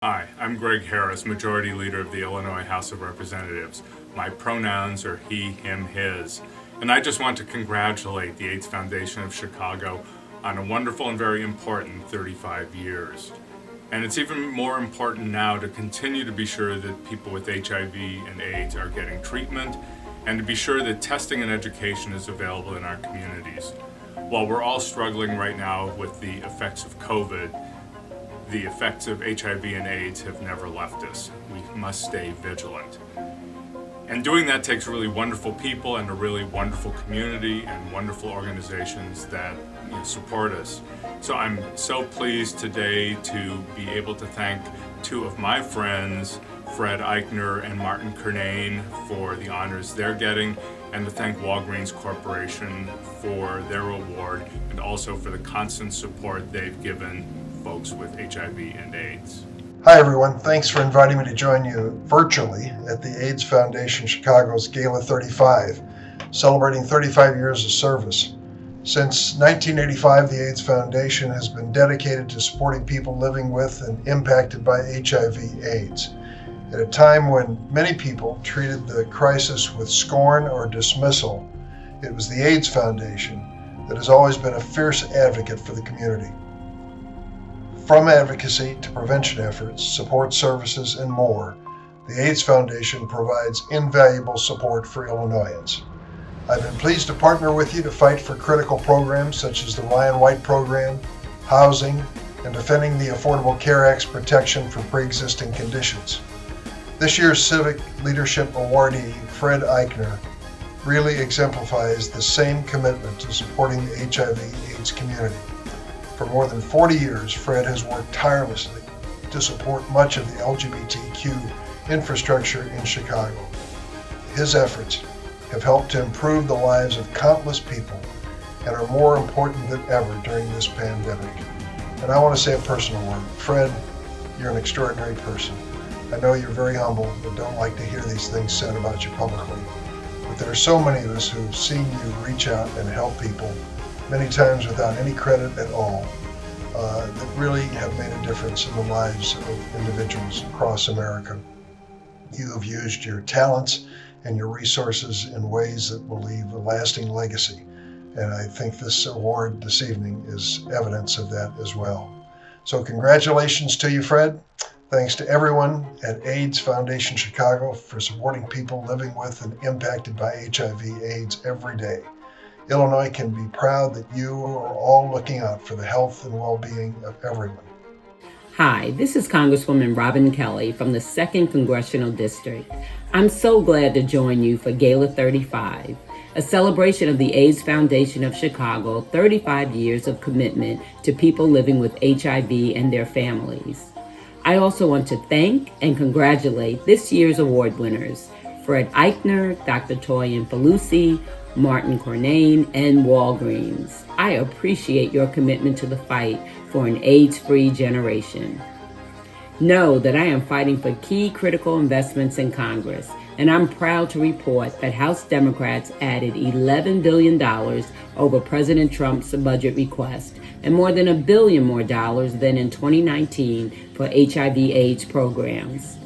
Hi, I'm Greg Harris, Majority Leader of the Illinois House of Representatives. My pronouns are he, him, his. And I just want to congratulate the AIDS Foundation of Chicago on a wonderful and very important 35 years. And it's even more important now to continue to be sure that people with HIV and AIDS are getting treatment and to be sure that testing and education is available in our communities. While we're all struggling right now with the effects of COVID, the effects of HIV and AIDS have never left us. We must stay vigilant. And doing that takes really wonderful people and a really wonderful community and wonderful organizations that support us. So I'm so pleased today to be able to thank two of my friends, Fred Eychaner and Martin Kernane, for the honors they're getting, and to thank Walgreens Corporation for their award and also for the constant support they've given folks with HIV and AIDS. Hi everyone, thanks for inviting me to join you virtually at the AIDS Foundation Chicago's Gala35, celebrating 35 years of service. Since 1985, the AIDS Foundation has been dedicated to supporting people living with and impacted by HIV/AIDS. At a time when many people treated the crisis with scorn or dismissal, it was the AIDS Foundation that has always been a fierce advocate for the community. From advocacy to prevention efforts, support services, and more, the AIDS Foundation provides invaluable support for Illinoisans. I've been pleased to partner with you to fight for critical programs such as the Ryan White Program, housing, and defending the Affordable Care Act's protection for pre-existing conditions. This year's Civic Leadership awardee, Fred Eychaner, really exemplifies the same commitment to supporting the HIV/AIDS community. For more than 40 years, Fred has worked tirelessly to support much of the LGBTQ infrastructure in Chicago. His efforts have helped to improve the lives of countless people and are more important than ever during this pandemic. And I want to say a personal word. Fred, you're an extraordinary person. I know you're very humble and don't like to hear these things said about you publicly, but there are so many of us who've seen you reach out and help people, many times without any credit at all, that really have made a difference in the lives of individuals across America. You have used your talents and your resources in ways that will leave a lasting legacy, and I think this award this evening is evidence of that as well. So congratulations to you, Fred. Thanks to everyone at AIDS Foundation Chicago for supporting people living with and impacted by HIV/AIDS every day. Illinois can be proud that you are all looking out for the health and well-being of everyone. Hi, this is Congresswoman Robin Kelly from the 2nd Congressional District. I'm so glad to join you for Gala 35, a celebration of the AIDS Foundation of Chicago, 35 years of commitment to people living with HIV and their families. I also want to thank and congratulate this year's award winners, Fred Eychaner, Dr. Toyin Falusi, Martin Kernane, and Walgreens. I appreciate your commitment to the fight for an AIDS-free generation. Know that I am fighting for key critical investments in Congress, and I'm proud to report that House Democrats added $11 billion over President Trump's budget request and more than $1 billion more than in 2019 for HIV/AIDS programs.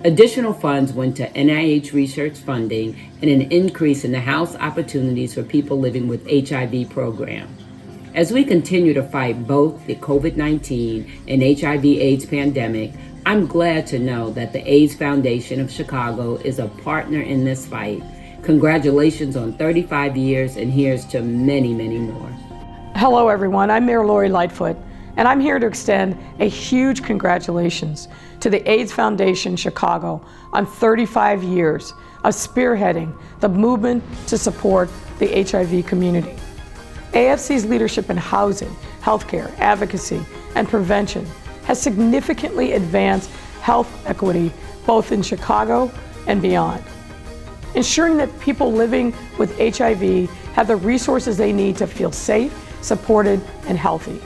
Additional funds went to NIH research funding and an increase in the House Opportunities for People Living with HIV program. As we continue to fight both the COVID-19 and HIV/AIDS pandemic, I'm glad to know that the AIDS Foundation of Chicago is a partner in this fight. Congratulations on 35 years, and here's to many, many more. Hello everyone, I'm Mayor Lori Lightfoot, and I'm here to extend a huge congratulations to the AIDS Foundation Chicago on 35 years of spearheading the movement to support the HIV community. AFC's leadership in housing, healthcare, advocacy, and prevention has significantly advanced health equity both in Chicago and beyond, ensuring that people living with HIV have the resources they need to feel safe, supported, and healthy.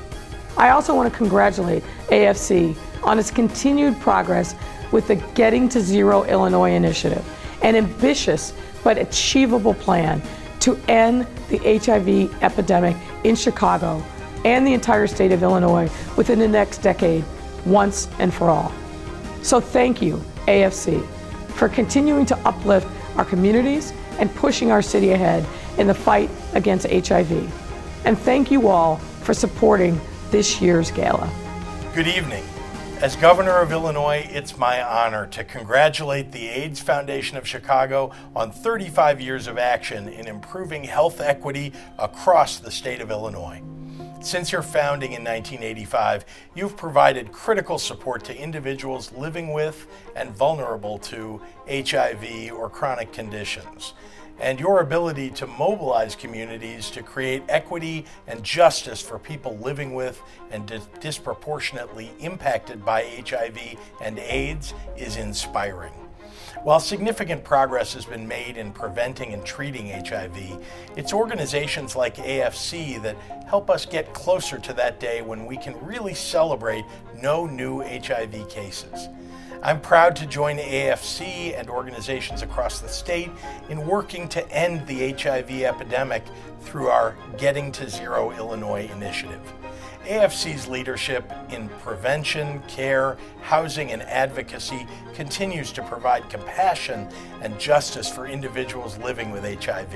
I also want to congratulate AFC on its continued progress with the Getting to Zero Illinois initiative, an ambitious but achievable plan to end the HIV epidemic in Chicago and the entire state of Illinois within the next decade, once and for all. So thank you, AFC, for continuing to uplift our communities and pushing our city ahead in the fight against HIV. And thank you all for supporting this year's gala. Good evening. As Governor of Illinois, it's my honor to congratulate the AIDS Foundation of Chicago on 35 years of action in improving health equity across the state of Illinois. Since your founding in 1985, you've provided critical support to individuals living with and vulnerable to HIV or chronic conditions. And your ability to mobilize communities to create equity and justice for people living with and disproportionately impacted by HIV and AIDS is inspiring. While significant progress has been made in preventing and treating HIV, it's organizations like AFC that help us get closer to that day when we can really celebrate no new HIV cases. I'm proud to join AFC and organizations across the state in working to end the HIV epidemic through our Getting to Zero Illinois initiative. AFC's leadership in prevention, care, housing, and advocacy continues to provide compassion and justice for individuals living with HIV.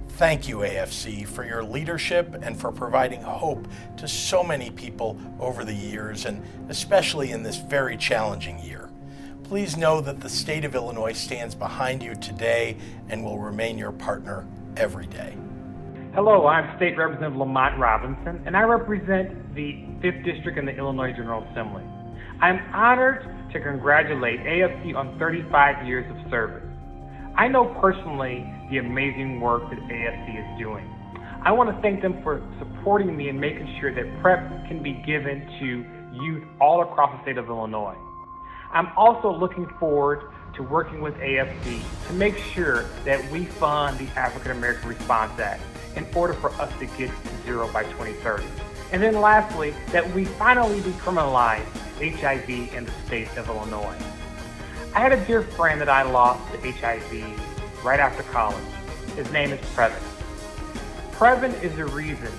Thank you, AFC, for your leadership and for providing hope to so many people over the years, and especially in this very challenging year. Please know that the state of Illinois stands behind you today and will remain your partner every day. Hello, I'm State Representative Lamont Robinson, and I represent the 5th District in the Illinois General Assembly. I'm honored to congratulate AFC on 35 years of service. I know personally the amazing work that AFC is doing. I want to thank them for supporting me and making sure that PrEP can be given to youth all across the state of Illinois. I'm also looking forward to working with AFC to make sure that we fund the African American Response Act in order for us to get to zero by 2030. And then lastly, that we finally decriminalize HIV in the state of Illinois. I had a dear friend that I lost to HIV right after college. His name is Previn. Previn is the reason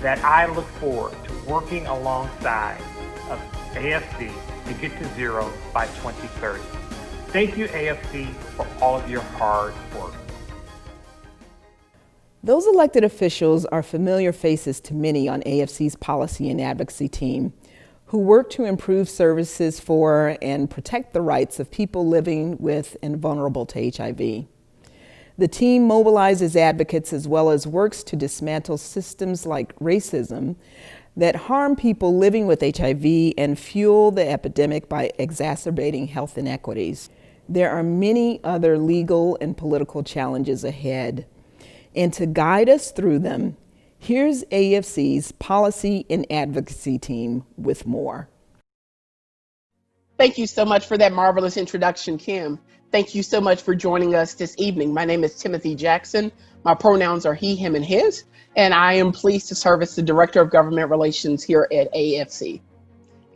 that I look forward to working alongside of AFC to get to zero by 2030. Thank you, AFC, for all of your hard work. Those elected officials are familiar faces to many on AFC's policy and advocacy team, who work to improve services for and protect the rights of people living with and vulnerable to HIV. The team mobilizes advocates as well as works to dismantle systems like racism that harm people living with HIV and fuel the epidemic by exacerbating health inequities. There are many other legal and political challenges ahead. And to guide us through them, here's AFC's policy and advocacy team with more. Thank you so much for that marvelous introduction, Kim. Thank you so much for joining us this evening. My name is Timothy Jackson. My pronouns are he, him, and his, and I am pleased to serve as the Director of Government Relations here at AFC.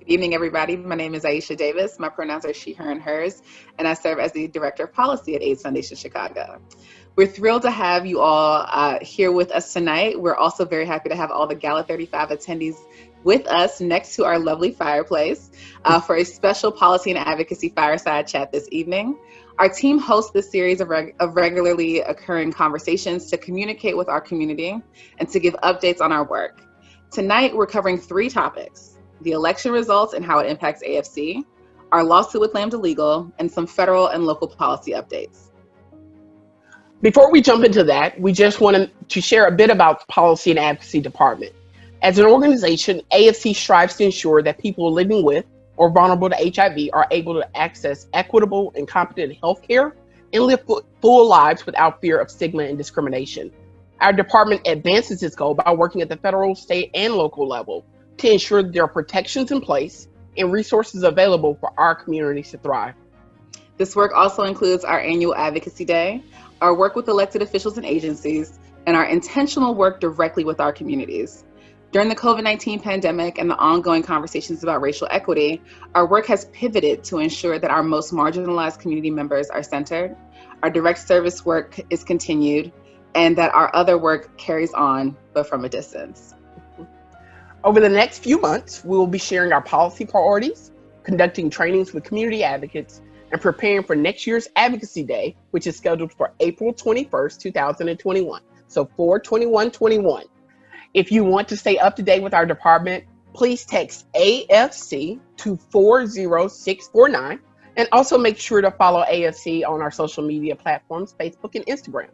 Good evening, everybody. My name is Aisha Davis. My pronouns are she, her, and hers, and I serve as the Director of Policy at AIDS Foundation Chicago. We're thrilled to have you all here with us tonight. We're also very happy to have all the Gala35 attendees with us next to our lovely fireplace for a special policy and advocacy fireside chat this evening. Our team hosts this series of regularly occurring conversations to communicate with our community and to give updates on our work. Tonight, we're covering 3 topics: the election results and how it impacts AFC, our lawsuit with Lambda Legal, and some federal and local policy updates. Before we jump into that, we just wanted to share a bit about the Policy and Advocacy Department. As an organization, AFC strives to ensure that people living with or vulnerable to HIV are able to access equitable and competent health care and live full lives without fear of stigma and discrimination. Our department advances this goal by working at the federal, state, and local level to ensure that there are protections in place and resources available for our communities to thrive. This work also includes our annual Advocacy Day, our work with elected officials and agencies, and our intentional work directly with our communities. During the COVID-19 pandemic and the ongoing conversations about racial equity, our work has pivoted to ensure that our most marginalized community members are centered, our direct service work is continued, and that our other work carries on, but from a distance. Over the next few months, we will be sharing our policy priorities, conducting trainings with community advocates, and preparing for next year's Advocacy Day, which is scheduled for April 21st, 2021. So 4/21/21. If you want to stay up to date with our department, please text AFC to 40649, and also make sure to follow AFC on our social media platforms, Facebook and Instagram.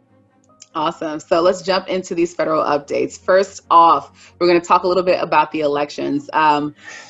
Awesome. So let's jump into these federal updates. First off, we're going to talk a little bit about the elections.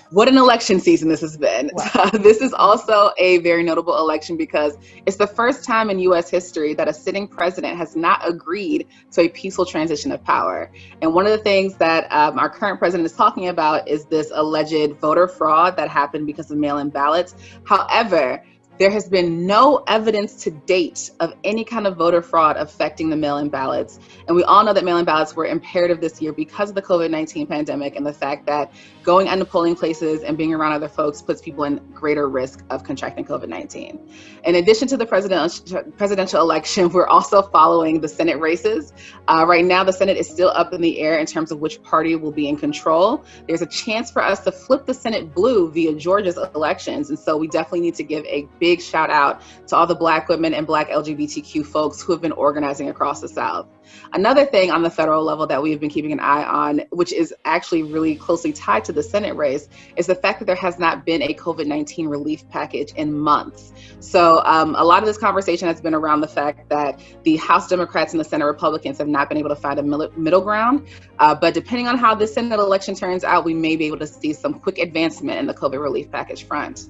What an election season this has been. Wow. This is also a very notable election because it's the first time in U.S. history that a sitting president has not agreed to a peaceful transition of power. And one of the things that our current president is talking about is this alleged voter fraud that happened because of mail-in ballots. However, there has been no evidence to date of any kind of voter fraud affecting the mail-in ballots. And we all know that mail-in ballots were imperative this year because of the COVID-19 pandemic and the fact that going into polling places and being around other folks puts people in greater risk of contracting COVID-19. In addition to the presidential election, we're also following the Senate races. Right now, the Senate is still up in the air in terms of which party will be in control. There's a chance for us to flip the Senate blue via Georgia's elections. And so we definitely need to give a big shout out to all the Black women and Black LGBTQ folks who have been organizing across the South. Another thing on the federal level that we've been keeping an eye on, which is actually really closely tied to the Senate race, is the fact that there has not been a COVID-19 relief package in months. So a lot of this conversation has been around the fact that the House Democrats and the Senate Republicans have not been able to find a middle ground. But depending on how this Senate election turns out, we may be able to see some quick advancement in the COVID relief package front.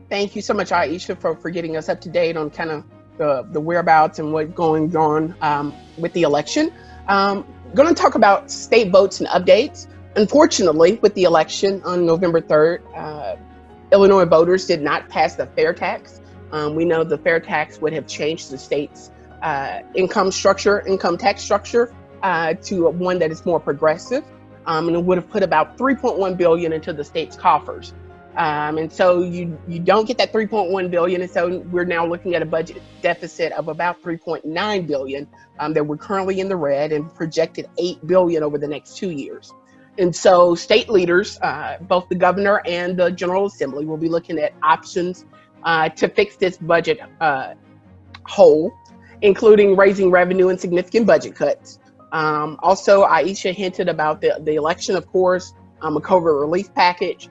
Thank you so much, Aisha, for getting us up to date on kind of the whereabouts and what's going on with the election. Going to talk about state votes and updates. Unfortunately, with the election on November 3rd, Illinois voters did not pass the fair tax. We know the fair tax would have changed the state's income tax structure to one that is more progressive, and it would have put about $3.1 billion into the state's coffers. And so you don't get that $3.1 billion. And so we're now looking at a budget deficit of about $3.9 billion that we're currently in the red, and projected $8 billion over the next 2 years. And so state leaders, both the governor and the General Assembly, will be looking at options to fix this budget hole, including raising revenue and significant budget cuts. Also, Aisha hinted about the election, of course, a COVID relief package.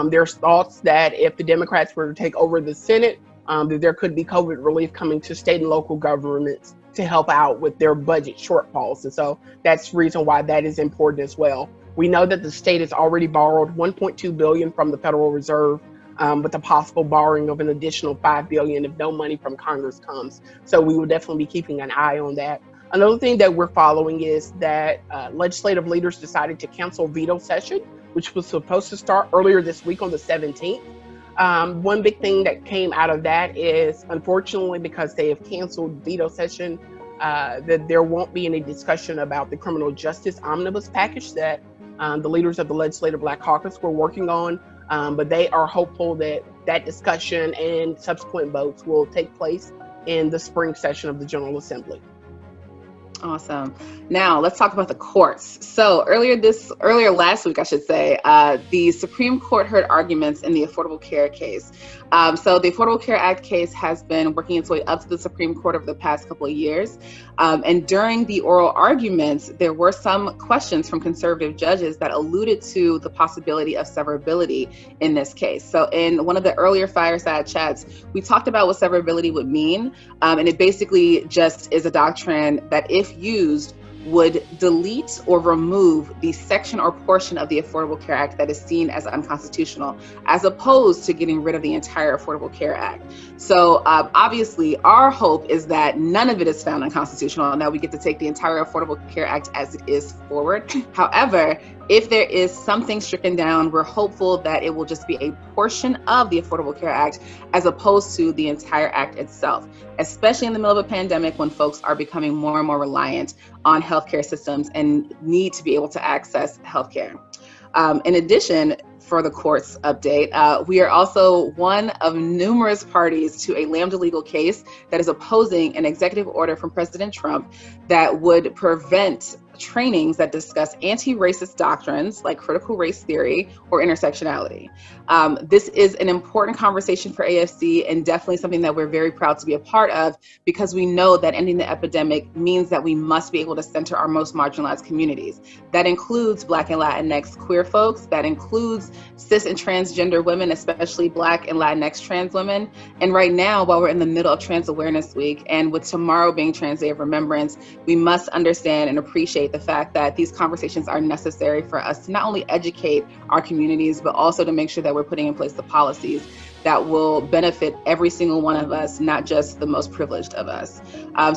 There's thoughts that if the Democrats were to take over the Senate, that there could be COVID relief coming to state and local governments to help out with their budget shortfalls. And so that's the reason why that is important as well. We know that the state has already borrowed $1.2 billion from the Federal Reserve, with a possible borrowing of an additional $5 billion if no money from Congress comes. So we will definitely be keeping an eye on that. Another thing that we're following is that legislative leaders decided to cancel veto session, which was supposed to start earlier this week on the 17th. One big thing that came out of that is, unfortunately, because they have canceled veto session, that there won't be any discussion about the criminal justice omnibus package that the leaders of the Legislative Black Caucus were working on. But they are hopeful that that discussion and subsequent votes will take place in the spring session of the General Assembly. Awesome. Now let's talk about the courts. So earlier last week, I should say, the Supreme Court heard arguments in the Affordable Care case. So the Affordable Care Act case has been working its way up to the Supreme Court over the past couple of years. And during the oral arguments, there were some questions from conservative judges that alluded to the possibility of severability in this case. So in one of the earlier fireside chats, we talked about what severability would mean. And it basically just is a doctrine that, if used, would delete or remove the section or portion of the Affordable Care Act that is seen as unconstitutional, as opposed to getting rid of the entire Affordable Care Act. So obviously, our hope is that none of it is found unconstitutional and that we get to take the entire Affordable Care Act as it is forward. However, if there is something stricken down, we're hopeful that it will just be a portion of the Affordable Care Act as opposed to the entire act itself, especially in the middle of a pandemic when folks are becoming more and more reliant on healthcare systems and need to be able to access healthcare. In addition, for the court's update, we are also one of numerous parties to a lambda legal case that is opposing an executive order from President Trump that would prevent trainings that discuss anti-racist doctrines like critical race theory or intersectionality. This is an important conversation for AFC and definitely something that we're very proud to be a part of, because we know that ending the epidemic means that we must be able to center our most marginalized communities. That includes Black and Latinx queer folks, that includes cis and transgender women, especially Black and Latinx trans women. And right now, while we're in the middle of Trans Awareness Week, and with tomorrow being Trans Day of Remembrance, we must understand and appreciate the fact that these conversations are necessary for us to not only educate our communities, but also to make sure that we're putting in place the policies that will benefit every single one of us, not just the most privileged of us.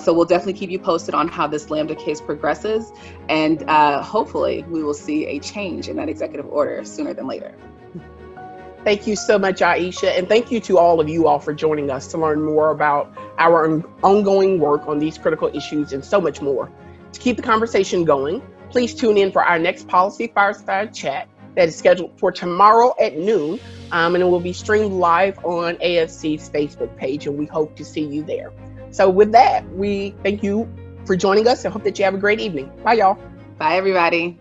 So we'll definitely keep you posted on how this Lambda case progresses, and hopefully we will see a change in that executive order sooner than later. Thank you so much, Aisha, and thank you to all of you all for joining us to learn more about our ongoing work on these critical issues and so much more. To keep the conversation going, please tune in for our next Policy Fireside Chat that is scheduled for tomorrow at noon, and it will be streamed live on AFC's Facebook page, and we hope to see you there. So with that, we thank you for joining us and hope that you have a great evening. Bye, y'all. Bye, everybody.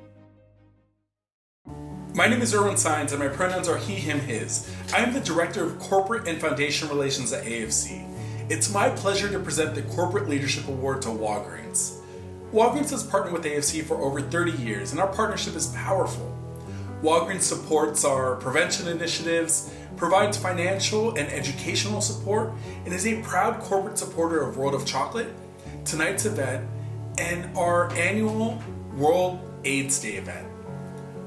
My name is ERWIN and my pronouns are he, him, his. I am the Director of Corporate and Foundation Relations at AFC. It's my pleasure to present the Corporate Leadership Award to Walgreens. Walgreens has partnered with AFC for over 30 years, and our partnership is powerful. Walgreens supports our prevention initiatives, provides financial and educational support, and is a proud corporate supporter of World of Chocolate, tonight's event, and our annual World AIDS Day event.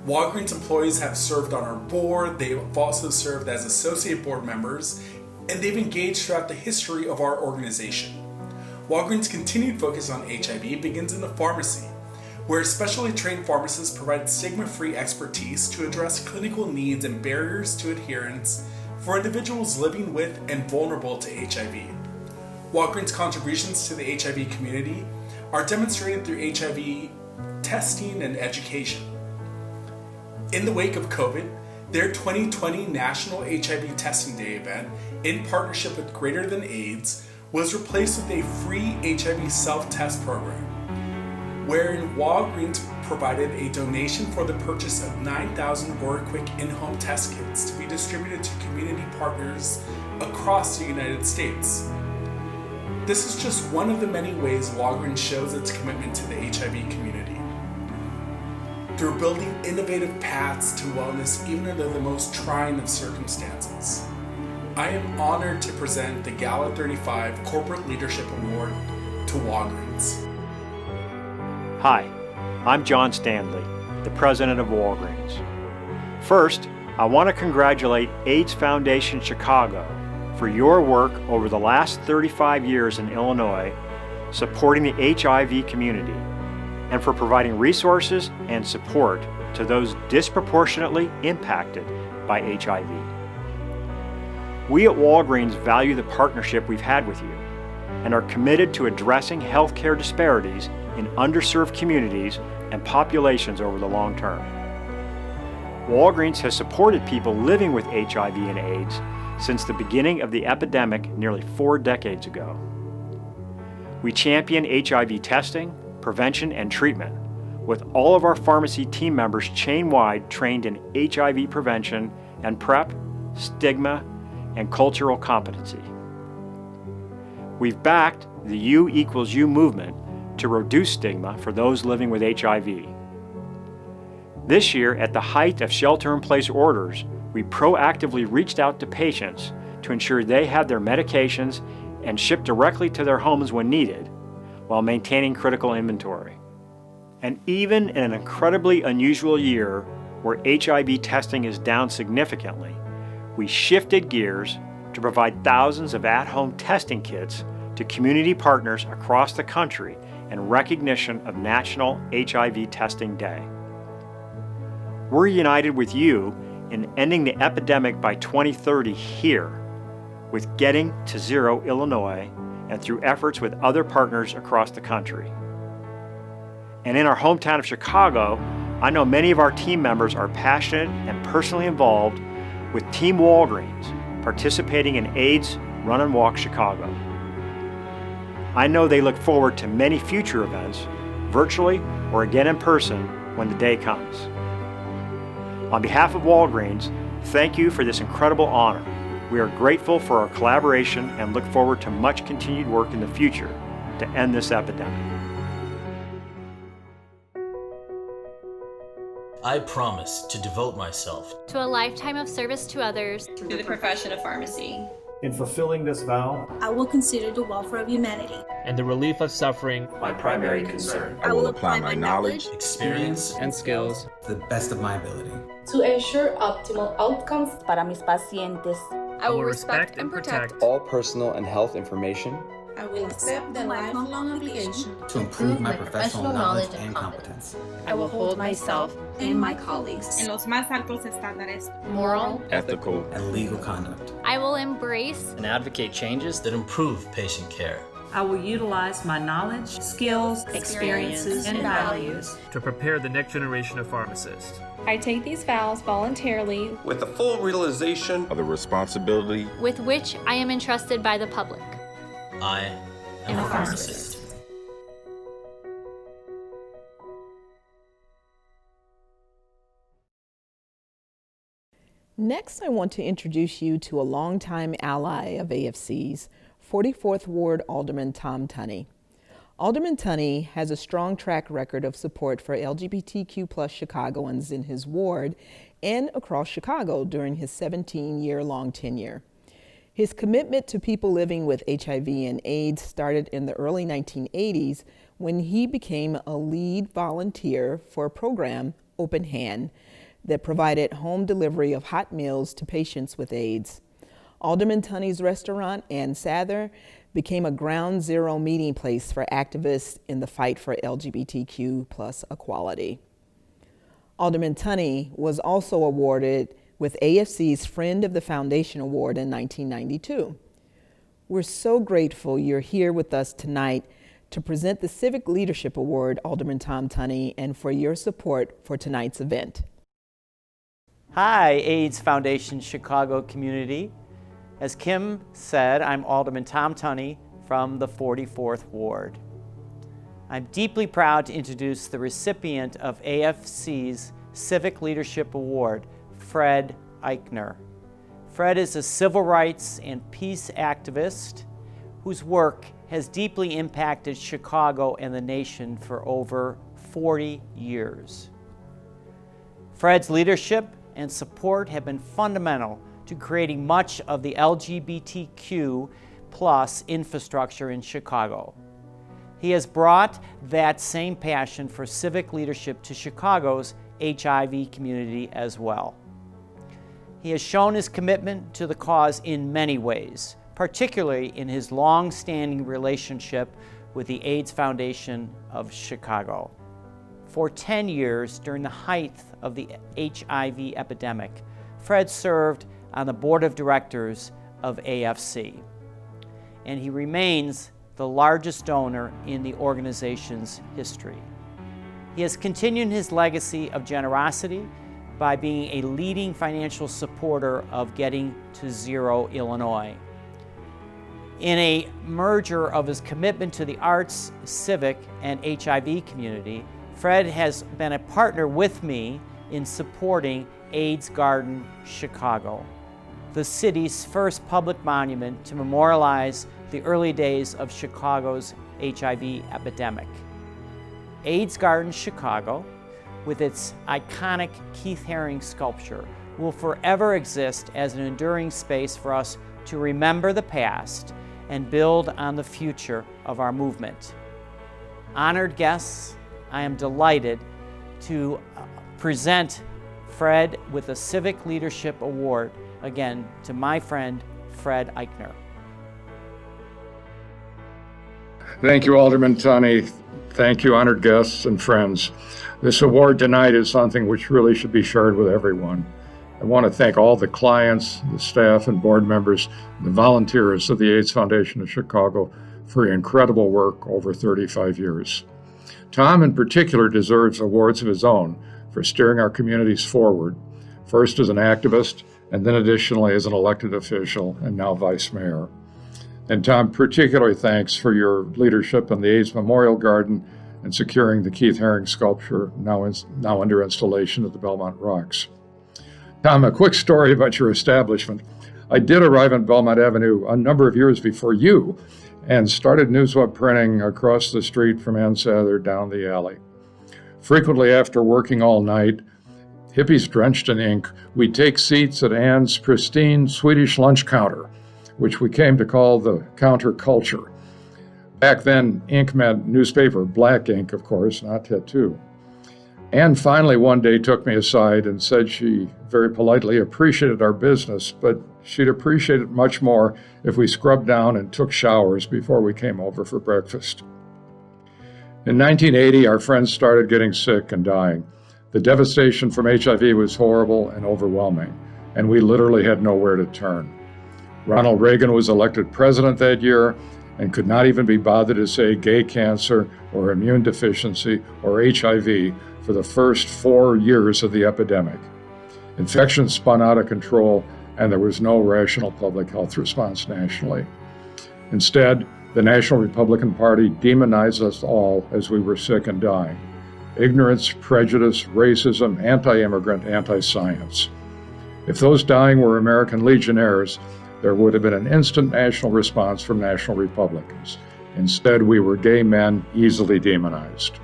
Walgreens employees have served on our board, they've also served as associate board members, and they've engaged throughout the history of our organization. Walgreens' continued focus on HIV begins in the pharmacy, where specially trained pharmacists provide stigma-free expertise to address clinical needs and barriers to adherence for individuals living with and vulnerable to HIV. Walgreens' contributions to the HIV community are demonstrated through HIV testing and education. In the wake of COVID, their 2020 National HIV Testing Day event, in partnership with Greater Than AIDS, was replaced with a free HIV self-test program, wherein Walgreens provided a donation for the purchase of 9,000 VoriQuick in-home test kits to be distributed to community partners across the United States. This is just one of the many ways Walgreens shows its commitment to the HIV community. Through building innovative paths to wellness even under the most trying of circumstances. I am honored to present the Gala35 Corporate Leadership Award to Walgreens. Hi, I'm John Stanley, the president of Walgreens. First, I want to congratulate AIDS Foundation Chicago for your work over the last 35 years in Illinois supporting the HIV community, and for providing resources and support to those disproportionately impacted by HIV. We at Walgreens value the partnership we've had with you and are committed to addressing healthcare disparities in underserved communities and populations over the long term. Walgreens has supported people living with HIV and AIDS since the beginning of the epidemic nearly 4 decades ago. We champion HIV testing, prevention, and treatment, with all of our pharmacy team members chain-wide trained in HIV prevention and PrEP, stigma, and cultural competency. We've backed the U=U movement to reduce stigma for those living with HIV. This year, at the height of shelter-in-place orders, we proactively reached out to patients to ensure they had their medications and shipped directly to their homes when needed, while maintaining critical inventory. And even in an incredibly unusual year where HIV testing is down significantly, we shifted gears to provide thousands of at-home testing kits to community partners across the country in recognition of National HIV Testing Day. We're united with you in ending the epidemic by 2030 here, with Getting to Zero Illinois, and through efforts with other partners across the country. And in our hometown of Chicago, I know many of our team members are passionate and personally involved with Team Walgreens, participating in AIDS Run and Walk Chicago. I know they look forward to many future events virtually or again in person when the day comes. On behalf of Walgreens, thank you for this incredible honor. We are grateful for our collaboration and look forward to much continued work in the future to end this epidemic. I promise to devote myself to a lifetime of service to others through the profession of pharmacy. In fulfilling this vow, I will consider the welfare of humanity and the relief of suffering my primary concern. I will apply my knowledge, experience, and skills to the best of my ability to ensure optimal outcomes para mis pacientes. I will respect and protect all personal and health information. I will accept the lifelong obligation to improve my professional knowledge and competence. I will hold myself and my colleagues en los más altos estándares moral, ethical, and legal conduct. I will embrace and advocate changes that improve patient care. I will utilize my knowledge, skills, experiences, and values to prepare the next generation of pharmacists. I take these vows voluntarily with the full realization of the responsibility with which I am entrusted by the public. I am a pharmacist. Next, I want to introduce you to a longtime ally of AFC's, 44th Ward Alderman Tom Tunney. Alderman Tunney has a strong track record of support for LGBTQ+ Chicagoans in his ward and across Chicago during his 17-year-long tenure. His commitment to people living with HIV and AIDS started in the early 1980s when he became a lead volunteer for a program, Open Hand, that provided home delivery of hot meals to patients with AIDS. Alderman Tunney's restaurant, Ann Sather, became a ground zero meeting place for activists in the fight for LGBTQ+ equality. Alderman Tunney was also awarded with AFC's Friend of the Foundation Award in 1992. We're so grateful you're here with us tonight to present the Civic Leadership Award, Alderman Tom Tunney, and for your support for tonight's event. Hi, AIDS Foundation Chicago community. As Kim said, I'm Alderman Tom Tunney from the 44th Ward. I'm deeply proud to introduce the recipient of AFC's Civic Leadership Award, Fred Eychaner. Fred is a civil rights and peace activist whose work has deeply impacted Chicago and the nation for over 40 years. Fred's leadership and support have been fundamental to creating much of the LGBTQ+ infrastructure in Chicago. He has brought that same passion for civic leadership to Chicago's HIV community as well. He has shown his commitment to the cause in many ways, particularly in his long-standing relationship with the AIDS Foundation of Chicago. For 10 years, during the height of the HIV epidemic, Fred served on the board of directors of AFC, and he remains the largest donor in the organization's history. He has continued his legacy of generosity by being a leading financial supporter of Getting to Zero Illinois. In a merger of his commitment to the arts, civic, and HIV community, Fred has been a partner with me in supporting AIDS Garden Chicago, the city's first public monument to memorialize the early days of Chicago's HIV epidemic. AIDS Garden Chicago, with its iconic Keith Haring sculpture, will forever exist as an enduring space for us to remember the past and build on the future of our movement. Honored guests, I am delighted to present Fred with the Civic Leadership Award, again, to my friend, Fred Eychaner. Thank you, Alderman Tunney. Thank you, honored guests and friends. This award tonight is something which really should be shared with everyone. I want to thank all the clients, the staff and board members, the volunteers of the AIDS Foundation of Chicago for your incredible work over 35 years. Tom in particular deserves awards of his own for steering our communities forward, first as an activist and then additionally as an elected official and now vice mayor. And Tom, particularly thanks for your leadership in the AIDS Memorial Garden and securing the Keith Haring sculpture now under installation at the Belmont Rocks. Tom, a quick story about your establishment. I did arrive on Belmont Avenue a number of years before you and started newsweb printing across the street from Ann Sather down the alley. Frequently after working all night, hippies drenched in ink, we'd take seats at Ann's pristine Swedish lunch counter, which we came to call the counterculture. Back then, ink meant newspaper, black ink, of course, not tattoo. Ann finally one day took me aside and said she very politely appreciated our business, but she'd appreciate it much more if we scrubbed down and took showers before we came over for breakfast. In 1980, our friends started getting sick and dying. The devastation from HIV was horrible and overwhelming, and we literally had nowhere to turn. Ronald Reagan was elected president that year and could not even be bothered to say gay cancer or immune deficiency or HIV for the first 4 years of the epidemic. Infections spun out of control, and there was no rational public health response nationally. Instead, the National Republican Party demonized us all as we were sick and dying. Ignorance, prejudice, racism, anti-immigrant, anti-science. If those dying were American legionnaires, there would have been an instant national response from National Republicans. Instead, we were gay men easily demonized.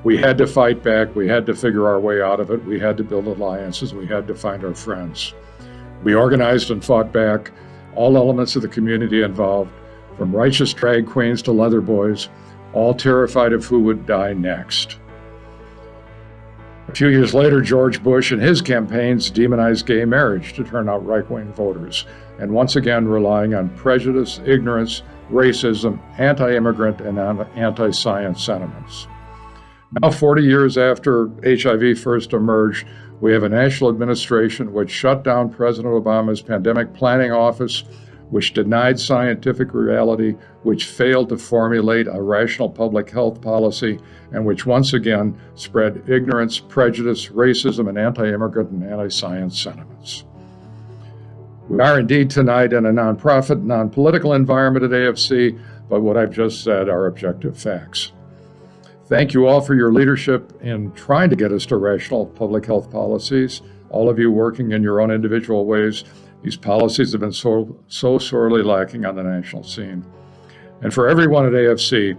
We had to fight back. We had to figure our way out of it. We had to build alliances. We had to find our friends. We organized and fought back, all elements of the community involved, from righteous drag queens to leather boys, all terrified of who would die next. A few years later, George Bush and his campaigns demonized gay marriage to turn out right-wing voters, and once again relying on prejudice, ignorance, racism, anti-immigrant, and anti-science sentiments. Now, 40 years after HIV first emerged, we have a national administration which shut down President Obama's pandemic planning office, which denied scientific reality, which failed to formulate a rational public health policy, and which once again spread ignorance, prejudice, racism, and anti-immigrant and anti-science sentiments. We are indeed tonight in a nonprofit, non-political environment at AFC, but what I've just said are objective facts. Thank you all for your leadership in trying to get us to rational public health policies, all of you working in your own individual ways. These policies have been so sorely lacking on the national scene. And for everyone at AFC,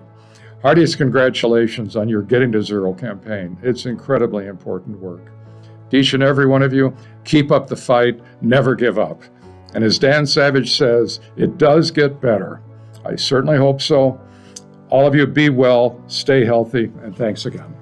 heartiest congratulations on your Getting to Zero campaign. It's incredibly important work. To each and every one of you, keep up the fight, never give up. And as Dan Savage says, it does get better. I certainly hope so. All of you be well, stay healthy, and thanks again.